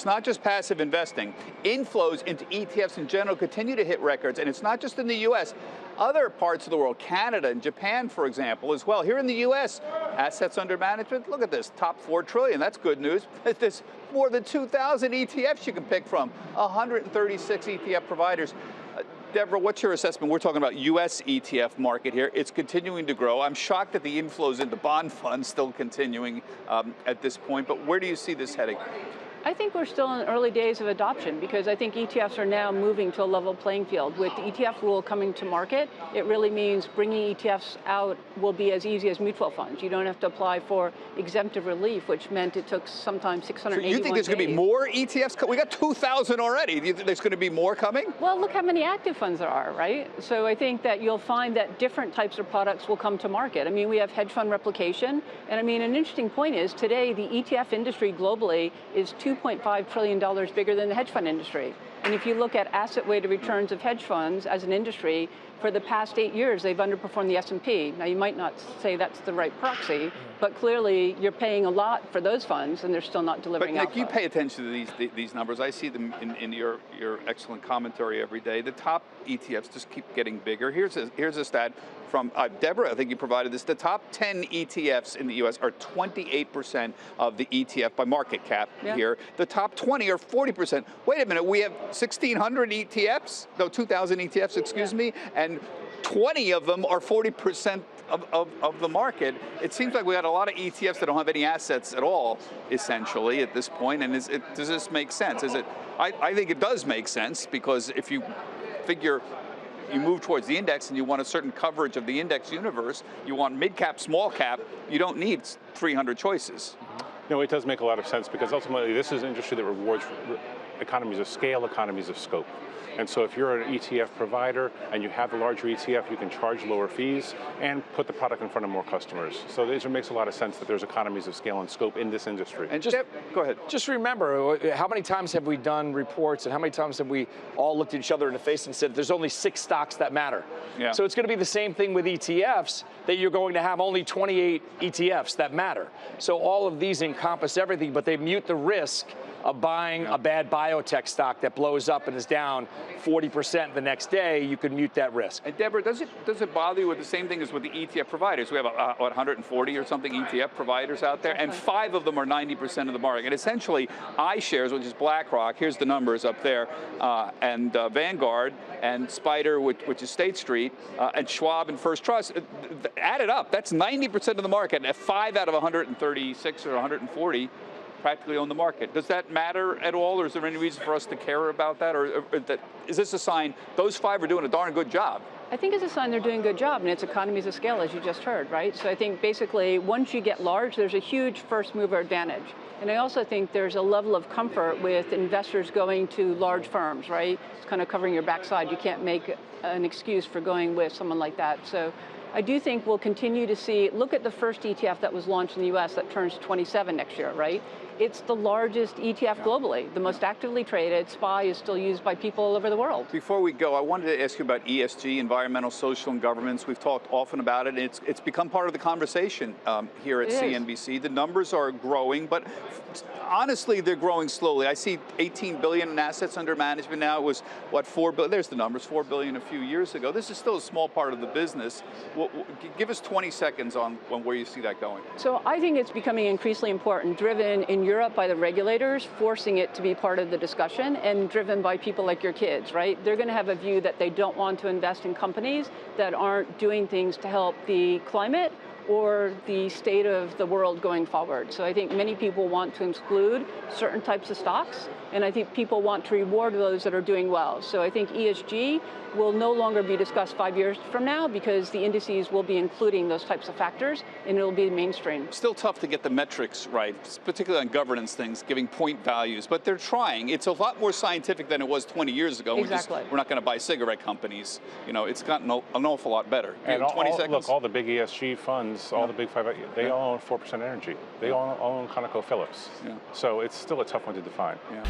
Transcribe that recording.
it's not just passive investing. Inflows into ETFs in general continue to hit records, and it's not just in the U.S. Other parts of the world, Canada and Japan, for example, as well. Here in the U.S., assets under management, look at this, top $4 trillion. That's good news. There's more than 2,000 ETFs you can pick from, 136 ETF providers. Deborah, what's your assessment? We're talking about U.S. ETF market here. It's continuing to grow. I'm shocked that the inflows into bond funds still continuing at this point, but where do you see this heading? I think we're still in the early days of adoption because I think ETFs are now moving to a level playing field. With the ETF rule coming to market, it really means bringing ETFs out will be as easy as mutual funds. You don't have to apply for exemptive relief, which meant it took sometimes 681 days. So you think there's going to be more ETFs? We got 2,000 already. Do you think there's going to be more coming? Well, look how many active funds there are, right? So I think that you'll find that different types of products will come to market. I mean, we have hedge fund replication, and I mean, an interesting point is today the ETF industry globally is $2.5 trillion bigger than the hedge fund industry. And if you look at asset-weighted returns of hedge funds as an industry, for the past 8 years, they've underperformed the S&P. Now, you might not say that's the right proxy, but clearly you're paying a lot for those funds, and they're still not delivering alpha. But Nick, you pay attention to these numbers. I see them in your excellent commentary every day. The top ETFs just keep getting bigger. Here's a stat from Deborah. I think you provided this. The top 10 ETFs in the U.S. are 28% of the ETF by market cap here. The top 20 are 40%. Wait a minute, we have 1,600 ETFs, no, 2,000 ETFs, excuse me, and 20 of them are 40% of the market. It seems like we got a lot of ETFs that don't have any assets at all, essentially, at this point. And does this make sense? I think it does make sense, because if you figure you move towards the index and you want a certain coverage of the index universe, you want mid-cap, small cap, you don't need 300 choices. No, it does make a lot of sense, because ultimately this is an industry that rewards economies of scale, economies of scope. And so if you're an ETF provider and you have the larger ETF, you can charge lower fees and put the product in front of more customers. So it makes a lot of sense that there's economies of scale and scope in this industry. And just, go ahead. Just remember, how many times have we done reports and how many times have we all looked at each other in the face and said, there's only 6 stocks that matter. Yeah. So it's going to be the same thing with ETFs, that you're going to have only 28 ETFs that matter. So all of these encompass everything, but they mute the risk of buying a bad biotech stock that blows up and is down 40% the next day. You could mute that risk. And Deborah, does it bother you with the same thing as with the ETF providers? We have, what, 140 or something ETF providers out there, and 5 of them are 90% of the market. And essentially, iShares, which is BlackRock, here's the numbers up there, and Vanguard, and Spider, which is State Street, and Schwab and First Trust, added up, that's 90% of the market, and 5 out of 136 or 140 practically own the market. Does that matter at all, or is there any reason for us to care about that, or is this a sign those 5 are doing a darn good job? I think it's a sign they're doing a good job, and it's economies of scale, as you just heard, right? So I think basically once you get large, there's a huge first mover advantage. And I also think there's a level of comfort with investors going to large firms, right? It's kind of covering your backside. You can't make an excuse for going with someone like that. So I do think we'll continue to see, look at the first ETF that was launched in the US that turns 27 next year, right? It's the largest ETF globally, the most actively traded. SPY is still used by people all over the world. Before we go, I wanted to ask you about ESG, environmental, social, and governance. We've talked often about it. It's become part of the conversation here at CNBC. The numbers are growing, but honestly, they're growing slowly. I see 18 billion in assets under management now. It was, what, 4 billion? There's the numbers, 4 billion a few years ago. This is still a small part of the business. Give us 20 seconds on where you see that going. So I think it's becoming increasingly important, driven in Europe by the regulators, forcing it to be part of the discussion, and driven by people like your kids, right? They're going to have a view that they don't want to invest in companies that aren't doing things to help the climate or the state of the world going forward. So I think many people want to exclude certain types of stocks, and I think people want to reward those that are doing well. So I think ESG will no longer be discussed 5 years from now, because the indices will be including those types of factors, and it'll be mainstream. Still tough to get the metrics right, particularly on governance things, giving point values, but they're trying. It's a lot more scientific than it was 20 years ago. Exactly. We're not going to buy cigarette companies. You know, it's gotten an awful lot better. And 20 seconds? Look, all the big ESG funds, all the big 5, they all own 4% energy. They all own ConocoPhillips. So it's still a tough one to define. Yeah.